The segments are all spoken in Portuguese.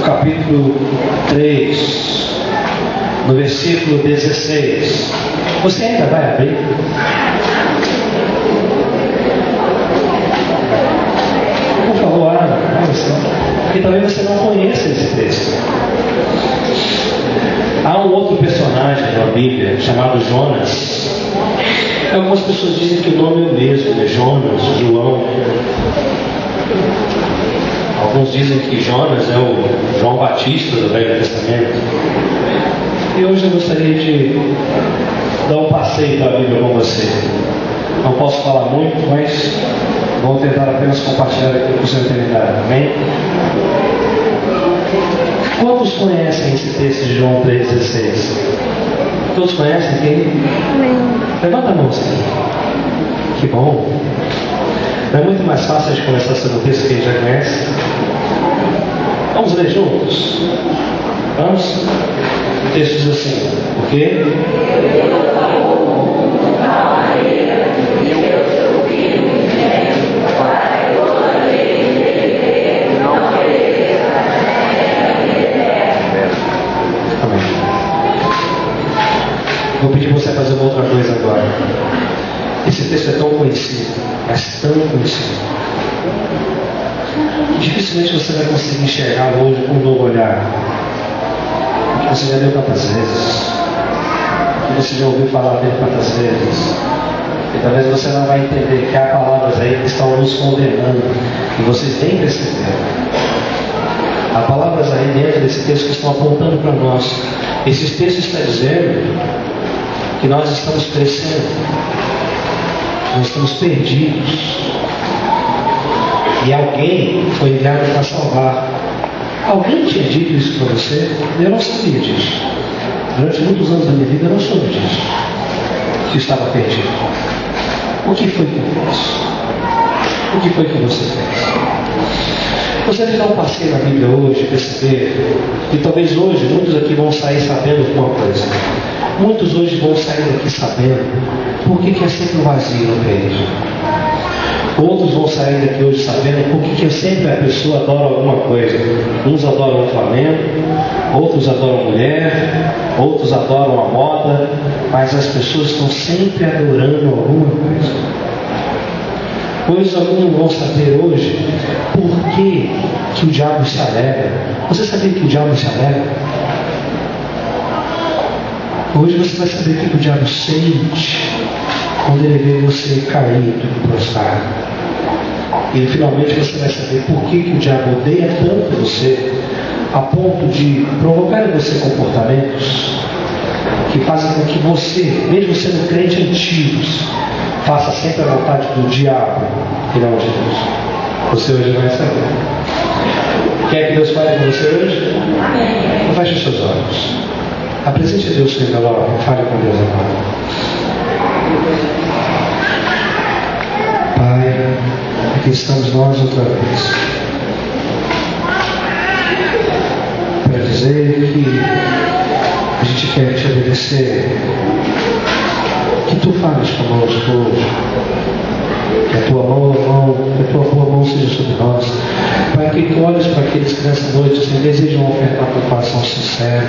capítulo 3, no versículo 16. Você ainda vai abrir? Por favor, abra, porque talvez você não conheça esse texto. Há um outro personagem na Bíblia chamado Jonas. Algumas pessoas dizem que o nome é o mesmo, é Jonas, João. Alguns dizem que Jonas é o João Batista do Velho Testamento. E hoje eu gostaria de dar um passeio pela Bíblia com você. Não posso falar muito, mas vou tentar apenas compartilhar aquilo que o Senhor tem me dado. Amém? Quantos conhecem esse texto de João 3,16? Todos conhecem quem? Levanta a mão, Senhor. Que bom. Não é muito mais fácil de começar sobre o texto que a gente já conhece? Vamos ler juntos? Vamos? O texto diz assim: o quê? Vou pedir para você fazer uma outra coisa agora. Esse texto é tão conhecido, mas tão conhecido. Dificilmente você vai conseguir enxergar hoje com um novo olhar. Porque você já leu tantas vezes. Porque você já ouviu falar dele tantas vezes. E talvez você não vai entender que há palavras aí que estão nos condenando. E vocês nem perceberam. Há palavras aí dentro desse texto que estão apontando para nós. Esse texto está dizendo que nós estamos crescendo, nós estamos perdidos, e alguém foi enviado para salvar. Alguém tinha dito isso para você? Eu não sabia disso. Durante muitos anos da minha vida eu não soube disso, que estava perdido. O que foi que eu fiz? O que foi que você fez? Gostaria de dar um passeio na Bíblia hoje, perceber que talvez hoje muitos aqui vão sair sabendo alguma coisa. Muitos hoje vão sair daqui sabendo por que é sempre um vazio na igreja. Outros vão sair daqui hoje sabendo por que sempre a pessoa adora alguma coisa. Uns adoram o Flamengo, outros adoram a mulher, outros adoram a moda, mas as pessoas estão sempre adorando alguma coisa. Pois alguns vão saber hoje por que o diabo se alegra. Você sabia que o diabo se alegra? Hoje você vai saber o que o diabo sente quando ele vê você caído e prostrado. E finalmente você vai saber por que o diabo odeia tanto você, a ponto de provocar em você comportamentos que fazem com que você, mesmo sendo crente antigos, faça sempre a vontade do diabo e não de Deus. Você hoje vai saber. Quer que Deus fale com você hoje? Não feche os seus olhos. Apresente a Deus seu envelope. Fale com Deus agora. Pai, aqui estamos nós outra vez para dizer que a gente quer te obedecer. Que tu fales conosco hoje. Que a tua boa mão seja sobre nós. Pai, que tu olhes para aqueles que nessa noite assim, desejam ofertar com coração sincero.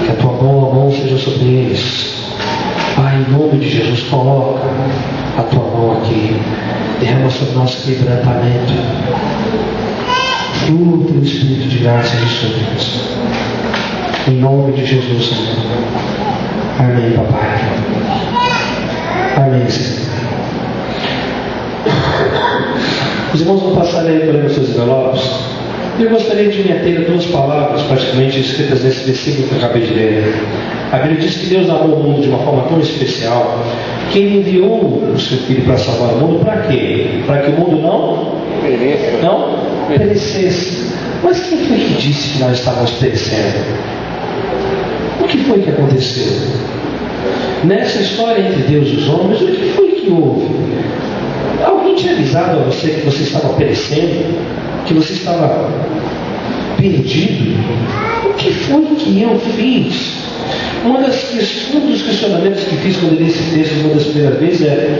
Que a tua boa mão seja sobre eles. Pai, em nome de Jesus, coloca a tua mão aqui. Derrama sobre o nosso quebrantamento. Flua o teu Espírito de graça e de sorriso. Em nome de Jesus, Senhor. Amém, papai. Amém, Senhor. Os irmãos vão passar aí para os seus envelopes. Eu gostaria de me ater a duas palavras praticamente escritas nesse versículo que eu acabei de ler. A Bíblia diz que Deus amou o mundo de uma forma tão especial que Ele enviou o seu Filho para salvar o mundo. Para quê? Para que o mundo não perecesse. Mas quem foi que disse que nós estávamos perecendo? O que foi que aconteceu? Nessa história entre Deus e os homens, o que foi que houve? Alguém tinha avisado a você que você estava perecendo? Que você estava perdido? O que foi que eu fiz? Um dos questionamentos que fiz quando li esse texto uma das primeiras vezes é: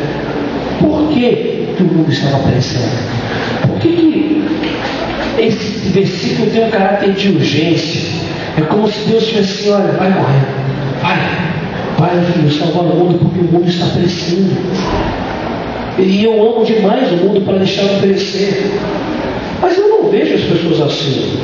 por que o mundo estava perecendo? Por que Esse versículo tem um caráter de urgência. É como se Deus tivesse assim: olha, vai correndo, vai filho, salvar o mundo, porque o mundo está perecendo. E eu amo demais o mundo para deixá-lo perecer. Mas eu não vejo as pessoas assim.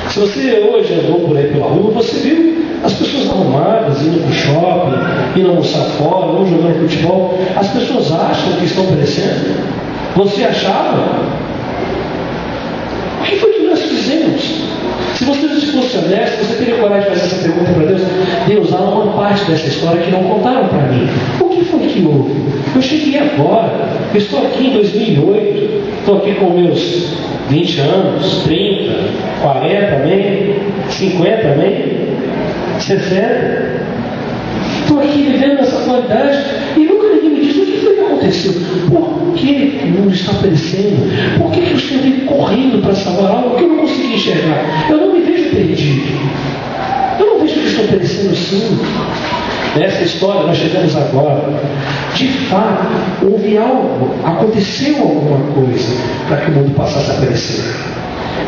Se você hoje andou por aí pela rua, você viu as pessoas arrumadas, indo para o shopping, indo almoçar fora, ou jogando futebol. As pessoas acham que estão perecendo. Você achava? O que foi que nós fizemos? Se você não fosse honesto, você teria coragem de fazer essa pergunta para Deus: Deus, há uma parte dessa história que não contaram para mim. O que foi que houve? Eu cheguei agora, eu estou aqui em 2008, estou aqui com meus 20 anos, 30, 40, amém? 50, amém? 60. Estou aqui vivendo essa atualidade e nunca ninguém me disse o que foi que aconteceu. Por que o mundo está perecendo? Por que o Senhor vem correndo para salvar algo que eu não consegui enxergar? Eu não me vejo perdido. Eu não vejo que estou perecendo sim. Nessa história nós chegamos agora. De fato, houve algo, aconteceu alguma coisa para que o mundo passasse a perecer.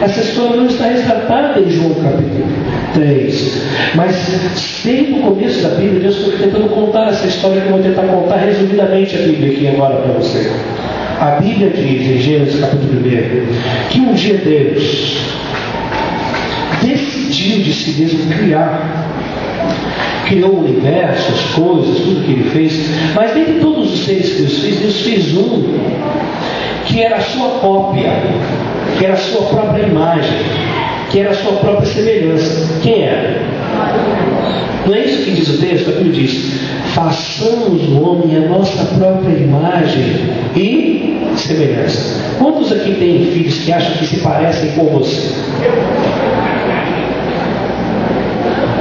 Essa história não está retratada em João capítulo 3. Mas desde o começo da Bíblia, Deus está tentando contar essa história que eu vou tentar contar resumidamente a Bíblia aqui agora para você. A Bíblia diz em Gênesis capítulo 1 que um dia Deus decidiu de si mesmo criou o universo, as coisas, tudo que ele fez. Mas dentre todos os seres que Deus fez um que era a sua cópia, que era a sua própria imagem, que era a sua própria semelhança. Quem era? Não é isso que diz o texto? A Bíblia diz: façamos o homem a nossa própria imagem e semelhança. Quantos aqui têm filhos que acham que se parecem com você?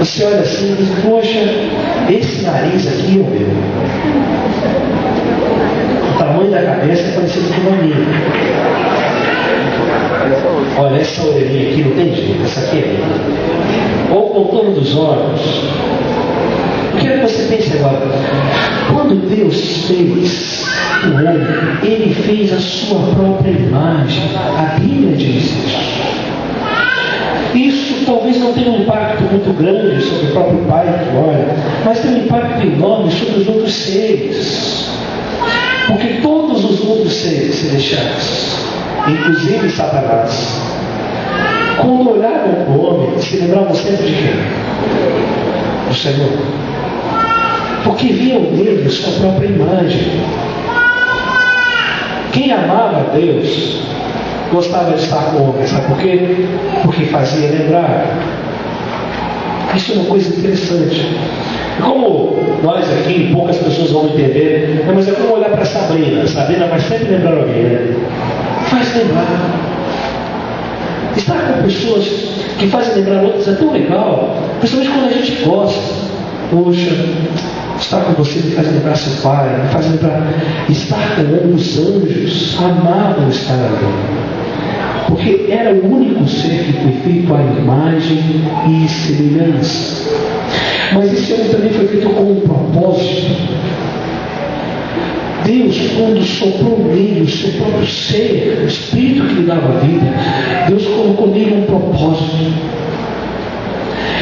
Você olha assim e diz: poxa, esse nariz aqui é o meu. O tamanho da cabeça é parecido com a minha. Olha, essa orelhinha aqui não tem jeito, essa aqui é minha. Ou o contorno dos olhos. Eu quero que você pense agora: quando Deus fez o homem, Ele fez a sua própria imagem. A Bíblia diz isso. Isso talvez não tenha um impacto muito grande sobre o próprio pai que olha, mas tem um impacto enorme sobre os outros seres. Porque todos os outros seres celestiais, inclusive Satanás, quando olhavam para o homem, se lembravam sempre de quem? Do Senhor. Porque viam nele sua própria imagem. Quem amava a Deus gostava de estar com o homem. Sabe por quê? Porque fazia lembrar. Isso é uma coisa interessante. E como nós aqui, poucas pessoas vão entender, mas é como olhar para Sabrina. Sabrina vai sempre lembrar alguém, né? Faz lembrar. Estar com pessoas que fazem lembrar outros é tão legal, principalmente quando a gente gosta. Poxa, estar com você me faz lembrar seu pai, me faz lembrar. Estar com os anjos amavam estar ali. Porque era o único ser que foi feito à imagem e semelhança. Mas esse homem também foi feito com um propósito. Deus, quando soprou nele o seu próprio ser, o Espírito que lhe dava vida, Deus colocou nele um propósito.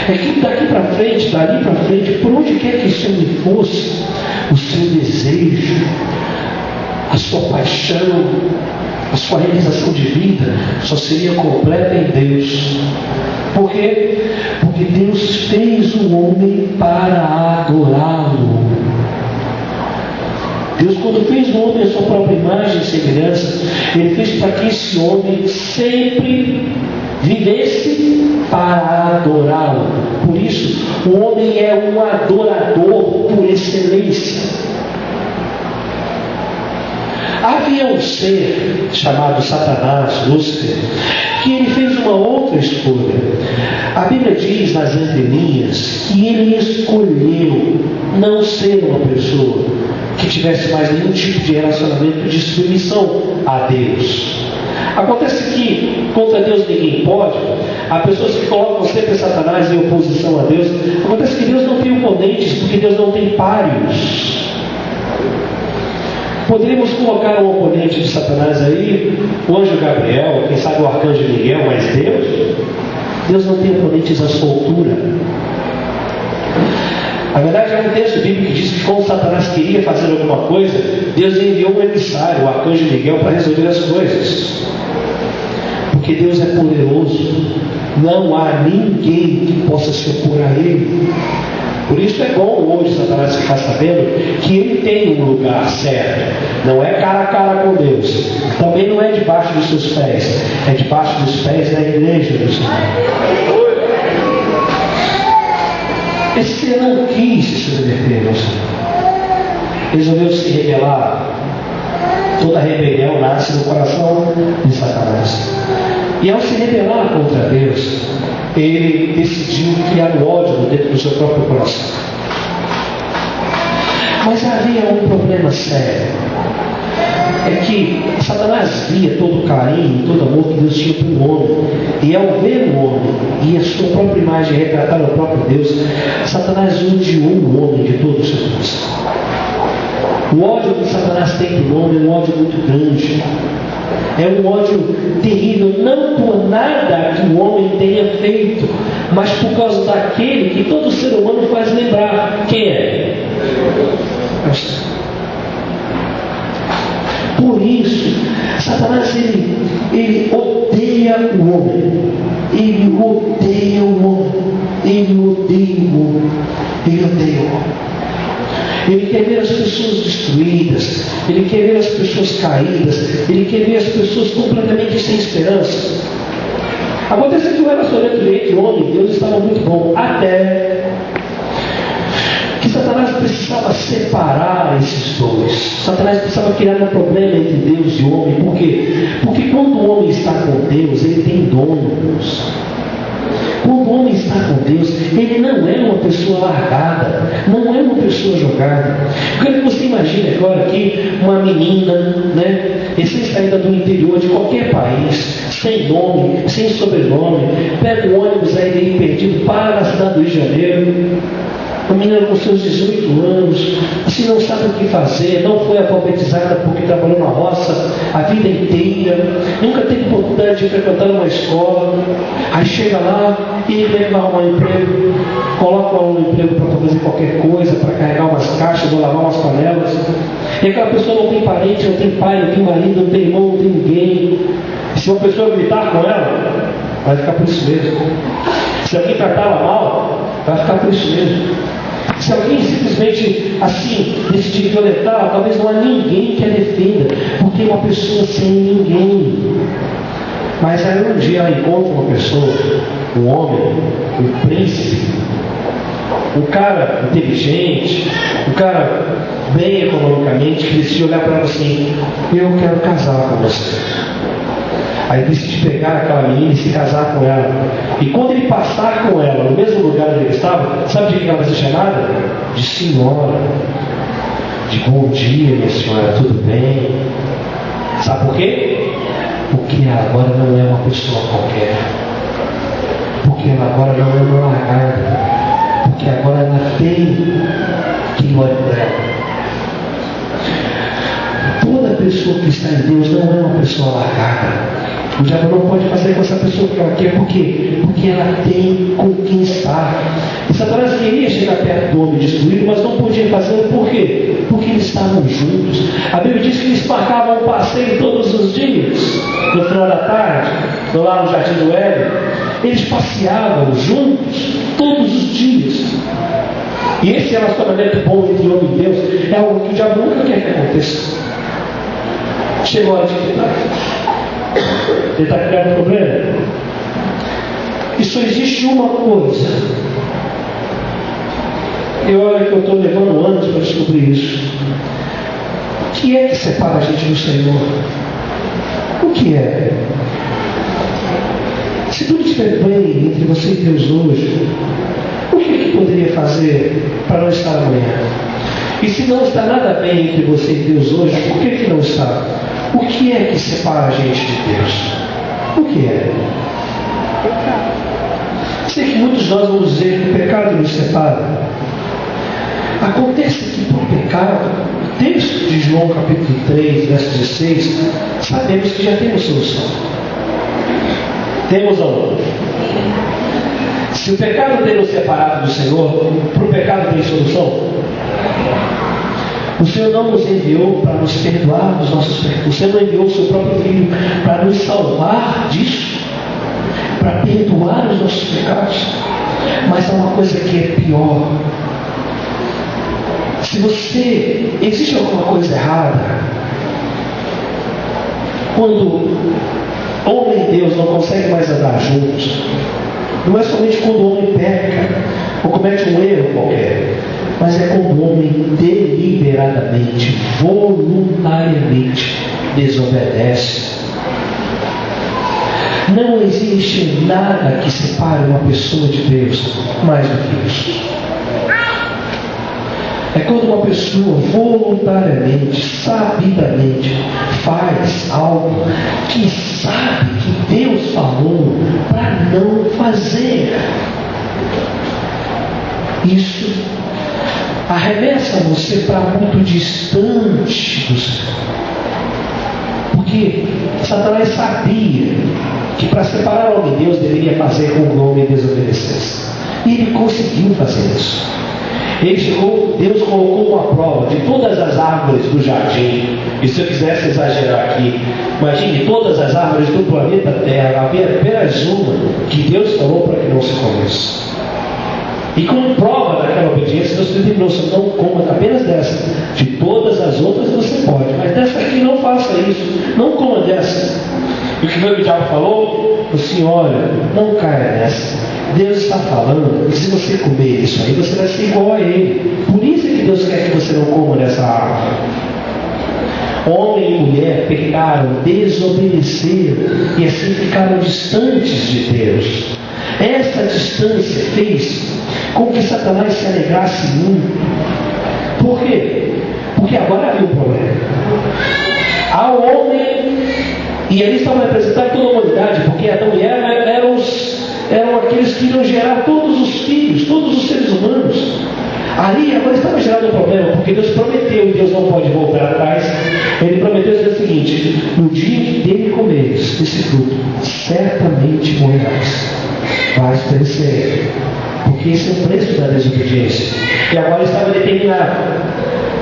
É que daqui para frente, dali para frente, por onde quer que esse homem fosse, o seu desejo, a sua paixão, a sua realização de vida só seria completa em Deus. Por quê? Porque Deus fez o homem para adorá-lo. Deus, quando fez o homem a sua própria imagem e semelhança, Ele fez para que esse homem sempre vivesse para adorá-lo. Por isso, o homem é um adorador por excelência. Havia um ser chamado Satanás, Lúcifer, que ele fez uma outra escolha. A Bíblia diz nas entrelinhas que ele escolheu não ser uma pessoa que tivesse mais nenhum tipo de relacionamento de submissão a Deus. Acontece que contra Deus ninguém pode. Há pessoas que colocam sempre Satanás em oposição a Deus. Acontece que Deus não tem oponentes, porque Deus não tem páreos. Poderíamos colocar um oponente de Satanás aí, o anjo Gabriel, quem sabe o arcanjo Miguel, mas Deus não tem oponentes à sua altura. Na verdade, há um texto bíblico que diz que quando Satanás queria fazer alguma coisa, Deus enviou um emissário, o arcanjo Miguel, para resolver as coisas. Porque Deus é poderoso, não há ninguém que possa se opor a Ele. Por isso é bom hoje Satanás ficar sabendo que ele tem um lugar certo. Não é cara a cara com Deus. Também não é debaixo dos seus pés. É debaixo dos pés da igreja do Senhor. Esse ser não quis se submeter ao Senhor. Resolveu se rebelar. Toda rebelião nasce no coração de Satanás. E ao se rebelar contra Deus, ele decidiu criar o ódio dentro do seu próprio coração. Mas havia um problema sério. É que Satanás via todo o carinho, todo o amor que Deus tinha para o homem. E ao ver o homem e a sua própria imagem retratar o próprio Deus, Satanás odiou o homem de todo o seu coração. O ódio que Satanás tem para o homem é um ódio muito grande. É um ódio terrível, não por nada que o homem tenha feito, mas por causa daquele que todo ser humano faz lembrar. Quem é? Por isso, Satanás ele odeia o homem. Ele odeia o homem. Ele odeia o homem. Ele odeia o homem. Ele quer ver as pessoas destruídas, ele quer ver as pessoas caídas, ele quer ver as pessoas completamente sem esperança. Acontece que o relacionamento entre o homem e Deus estava muito bom, até que Satanás precisava separar esses dois. Satanás precisava criar um problema entre Deus e o homem. Por quê? Porque quando o homem está com Deus, ele tem donos. Quando o homem está com Deus, ele não é uma pessoa largada, não é uma pessoa jogada. Porque você imagina agora que uma menina, recém-saída do interior de qualquer país, sem nome, sem sobrenome, pega um ônibus aí meio perdido, para na cidade do Rio de Janeiro. A menina com seus 18 anos, assim não sabe o que fazer, não foi alfabetizada porque trabalhou na roça a vida inteira, nunca teve oportunidade de frequentar uma escola. Aí chega lá e ele vai arrumar um emprego, coloca um emprego para fazer qualquer coisa, para carregar umas caixas ou lavar umas panelas. E aquela pessoa não tem parente, não tem pai, não tem marido, não tem irmão, não tem ninguém. E se uma pessoa gritar com ela, vai ficar por isso mesmo. Se alguém tratá-la mal, vai ficar por isso mesmo. Se alguém simplesmente assim decidir violentá-la, talvez não há ninguém que a defenda, porque é uma pessoa sem ninguém. Mas aí um dia ela encontra uma pessoa, um homem, um príncipe, um cara inteligente, um cara bem economicamente, que decide olhar para ela assim: eu quero casar com você. Aí decide pegar aquela menina e se casar com ela. E quando ele passar com ela no mesmo lugar onde ele estava, sabe de que ela vai ser chamada? De senhora. De bom dia, minha senhora, tudo bem? Sabe por quê? Porque ela agora não é uma pessoa qualquer. Porque ela agora não é uma largada. Porque agora ela tem quem olha para ela. Toda pessoa que está em Deus não é uma pessoa largada. O diabo não pode fazer com essa pessoa que ela quer. Por quê? Porque ela tem com quem estar. E Satanás queria chegar perto do homem destruído, mas não podia fazer. Por quê? Porque eles estavam juntos. A Bíblia diz que eles marcavam um passeio todos os dias. No final da tarde, lá no Jardim do Éden, eles passeavam juntos todos os dias. E esse relacionamento bom entre o homem e Deus é algo que o diabo nunca quer que aconteça. Chegou a hora de quitar. Ele está criando um problema. E só existe uma coisa. E olha que eu estou levando anos para descobrir isso. O que é que separa a gente do Senhor? O que é? Se tudo estiver bem entre você e Deus hoje, o que poderia fazer para não estar amanhã? E se não está nada bem entre você e Deus hoje, por que não está? O que é que separa a gente de Deus? O que é? Sei que muitos de nós vamos dizer que o pecado nos separa. Acontece que por pecado, texto de João capítulo 3, verso 16, sabemos que já temos solução. Temos ou não? Se o pecado tem nos separado do Senhor, para o pecado tem solução? O Senhor não nos enviou para nos perdoar dos nossos pecados. O Senhor não enviou o seu próprio Filho para nos salvar disso, para perdoar os nossos pecados. Mas há uma coisa que é pior. Se existe alguma coisa errada, quando homem e Deus não conseguem mais andar juntos, não é somente quando o homem peca ou comete um erro qualquer, mas é quando o homem deliberadamente, voluntariamente desobedece. Não existe nada que separe uma pessoa de Deus mais do que isso. É quando uma pessoa voluntariamente, sabidamente faz algo que sabe que Deus falou para não fazer. Isso arremessa você para muito distante do Senhor. Porque Satanás sabia que para separar o homem de Deus deveria fazer com que o homem desobedecesse. E ele conseguiu fazer isso. Deus colocou uma prova de todas as árvores do jardim. E se eu quisesse exagerar aqui, imagine todas as árvores do planeta Terra, havia apenas uma que Deus falou para que não se comesse. E como prova daquela obediência, Deus determinou: você não coma apenas dessa. De todas as outras você pode, mas dessa aqui não faça isso. Não coma dessa. E o que o diabo falou? Assim: olha, não caia nessa. Deus está falando que se você comer isso aí, você vai ser igual a ele. Por isso é que Deus quer que você não coma dessa árvore. Homem e mulher pecaram, desobedeceram e assim ficaram distantes de Deus. Essa distância fez com que Satanás se alegrasse muito. Por quê? Porque agora havia um problema. Há o homem, e eles estavam representando toda a humanidade, porque Adão e Eva eram aqueles que iam gerar todos os filhos, todos os seres humanos. Ali agora estava gerando um problema, porque Deus prometeu, e Deus não pode voltar atrás. Ele prometeu dizer o seguinte: no dia que dele comeres esse fruto, certamente morrerás, vais perecer, porque esse é o preço da desobediência. E agora estava determinado: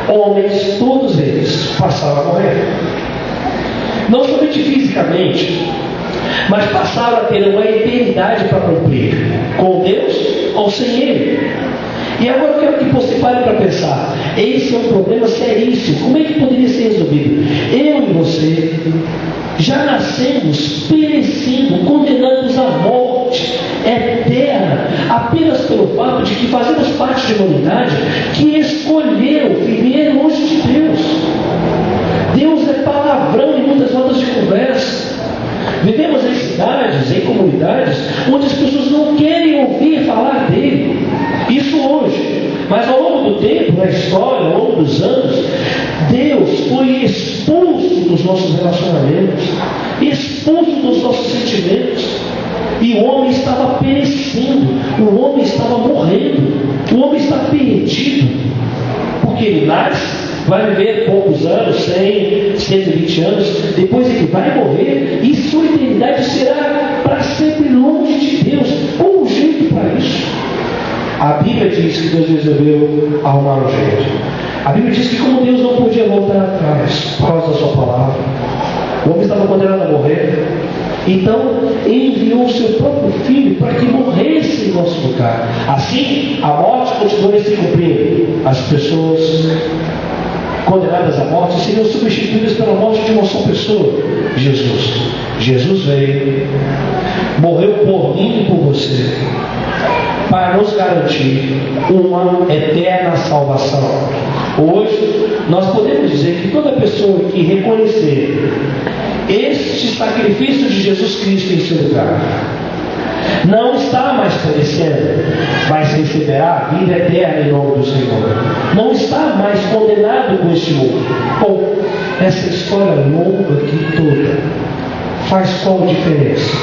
homens, todos eles, passaram a morrer. Não somente fisicamente, mas passaram a ter uma eternidade para cumprir, com Deus ou sem Ele. E agora eu quero que você pare para pensar: esse é um problema seríssimo. Como é que poderia ser resolvido? Eu e você já nascemos perecendo, condenados à morte eterna, apenas pelo fato de que fazemos parte de uma humanidade que escolheu viver longe de Deus. Deus é palavrão em muitas rodas de conversa. Vivemos em cidades, em comunidades, onde as pessoas não querem ouvir falar dele. Isso hoje. Mas ao longo do tempo, na história, ao longo dos anos, Deus foi expulso dos nossos relacionamentos, expulso dos nossos sentimentos. E o homem estava perecendo, o homem estava morrendo, o homem está perdido. Porque ele nasce, vai viver poucos anos, 100, 120 anos, depois ele vai morrer, e sua eternidade será para sempre longe de Deus. Qual o jeito para isso? A Bíblia diz que Deus resolveu arrumar um jeito. A Bíblia diz que como Deus não podia voltar atrás por causa da sua palavra, o homem estava condenado a morrer, então ele enviou o seu próprio filho para que morresse em nosso lugar. Assim, a morte continuou se cumprindo. As pessoas condenadas à morte seriam substituídas pela morte de uma só pessoa: Jesus. Jesus veio, morreu por mim e por você, para nos garantir uma eterna salvação. Hoje, nós podemos dizer que toda pessoa que reconhecer este sacrifício de Jesus Cristo em seu lugar, não está mais perecendo, mas receberá a vida eterna em nome do Senhor. Não está mais condenado com este mundo. Bom, essa história longa aqui toda faz qual diferença?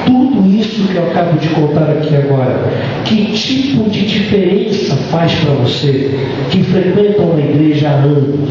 Tudo isso que eu acabo de contar aqui agora, que tipo de diferença faz? faz para você que frequenta uma igreja há anos?